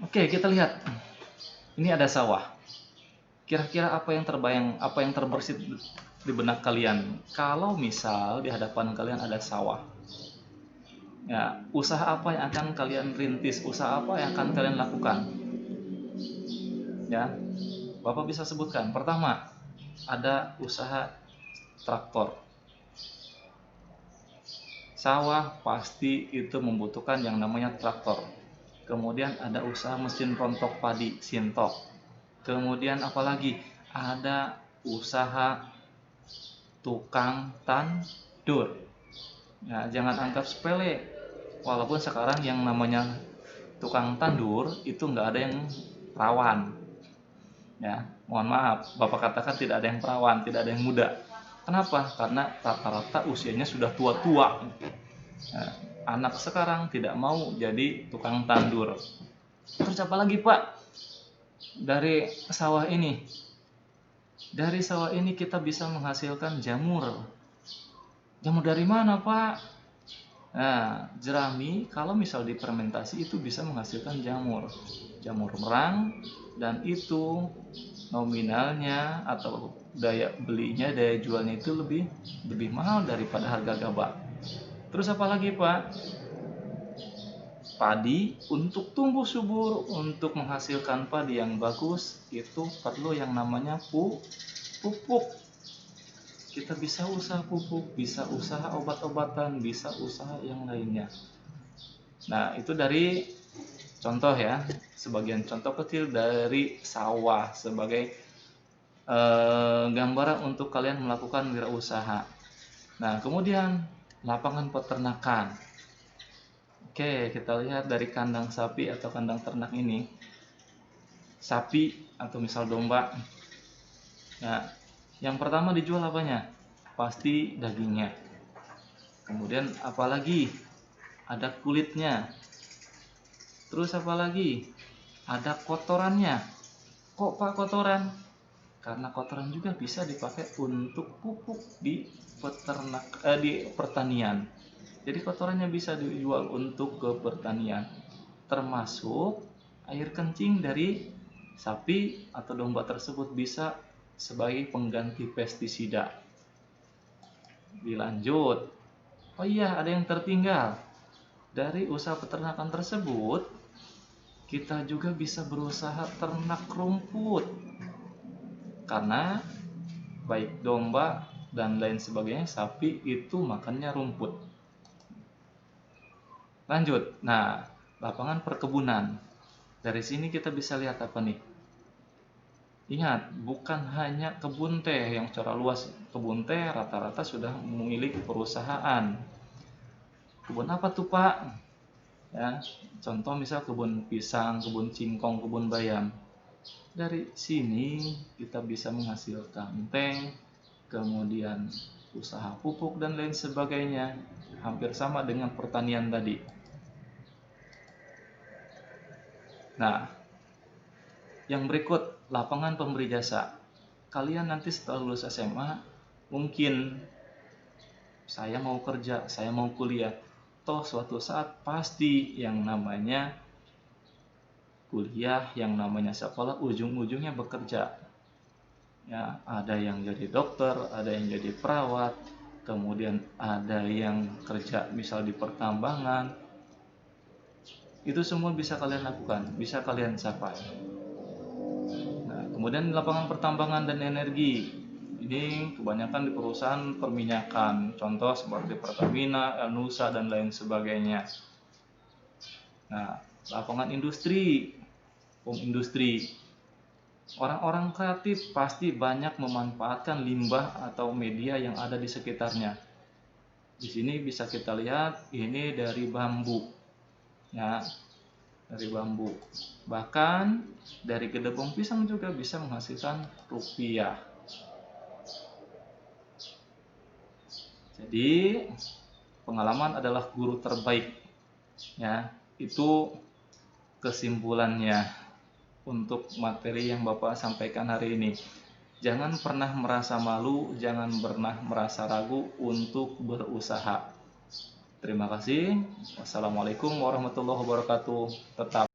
Oke, kita lihat. Ini ada sawah. Kira-kira apa yang terbayang, apa yang terbersit di benak kalian? Kalau misal di hadapan kalian ada sawah, ya, usaha apa yang akan kalian rintis? Usaha apa yang akan kalian lakukan? Ya, Bapak bisa sebutkan. Pertama, ada usaha traktor. Sawah pasti itu membutuhkan yang namanya traktor. Kemudian ada usaha mesin rontok padi, sintok. Kemudian apalagi? Ada usaha tukang tandur. Ya, jangan anggap sepele. Walaupun sekarang yang namanya tukang tandur itu nggak ada yang perawan. Ya, mohon maaf, Bapak katakan tidak ada yang perawan, tidak ada yang muda. Kenapa? Karena rata-rata usianya sudah tua-tua. Nah, anak sekarang tidak mau jadi tukang tandur. Terus apa lagi, Pak? Dari sawah ini, kita bisa menghasilkan jamur. Jamur dari mana, Pak? Nah, jerami kalau misal difermentasi itu bisa menghasilkan jamur merang, dan itu nominalnya atau daya belinya, daya jualnya itu lebih mahal daripada harga gabah. Terus apa lagi, Pak? Padi untuk tumbuh subur, untuk menghasilkan padi yang bagus itu perlu yang namanya pupuk. Kita bisa usaha pupuk, bisa usaha obat-obatan, bisa usaha yang lainnya. Nah, itu dari contoh ya, sebagian contoh kecil dari sawah sebagai gambaran untuk kalian melakukan wirausaha. Nah, kemudian lapangan peternakan. Oke, kita lihat dari kandang sapi atau kandang ternak ini. Sapi atau misal domba. Nah, yang pertama dijual apanya? Pasti dagingnya. Kemudian apalagi? Ada kulitnya. Terus apalagi? Ada kotorannya. Kok Pak kotoran? Karena kotoran juga bisa dipakai untuk pupuk di pertanian. Jadi kotorannya bisa dijual untuk ke pertanian. Termasuk air kencing dari sapi atau domba tersebut bisa sebagai pengganti pestisida. Dilanjut. Oh iya, ada yang tertinggal. Dari usaha peternakan tersebut, kita juga bisa berusaha ternak rumput. Karena baik domba dan lain sebagainya, sapi itu makannya rumput. Lanjut. Nah, lapangan perkebunan. Dari sini kita bisa lihat apa nih? Ingat, bukan hanya kebun teh yang secara luas. Kebun teh rata-rata sudah memiliki perusahaan. Kebun apa tuh, Pak? Ya, contoh misal kebun pisang, kebun singkong, kebun bayam. Dari sini kita bisa menghasilkan teh, kemudian usaha pupuk dan lain sebagainya. Hampir sama dengan pertanian tadi. Nah, yang berikut, lapangan pemberi jasa. Kalian nanti setelah lulus SMA, mungkin saya mau kerja, saya mau kuliah. Toh suatu saat pasti yang namanya kuliah, yang namanya sekolah, ujung-ujungnya bekerja. Ya, ada yang jadi dokter, ada yang jadi perawat, kemudian ada yang kerja misal di pertambangan. Itu semua bisa kalian lakukan, bisa kalian capai. Nah, kemudian lapangan pertambangan dan energi. Ini kebanyakan di perusahaan perminyakan, contoh seperti Pertamina, Nusa dan lain sebagainya. Nah, lapangan industri, industri. Orang-orang kreatif pasti banyak memanfaatkan limbah atau media yang ada di sekitarnya. Di sini bisa kita lihat ini dari bambu. Ya, dari bambu. Bahkan dari gedebong pisang juga bisa menghasilkan rupiah. Jadi pengalaman adalah guru terbaik. Ya, itu kesimpulannya untuk materi yang Bapak sampaikan hari ini. Jangan pernah merasa malu, jangan pernah merasa ragu untuk berusaha. Terima kasih. Wassalamualaikum warahmatullahi wabarakatuh. Tetap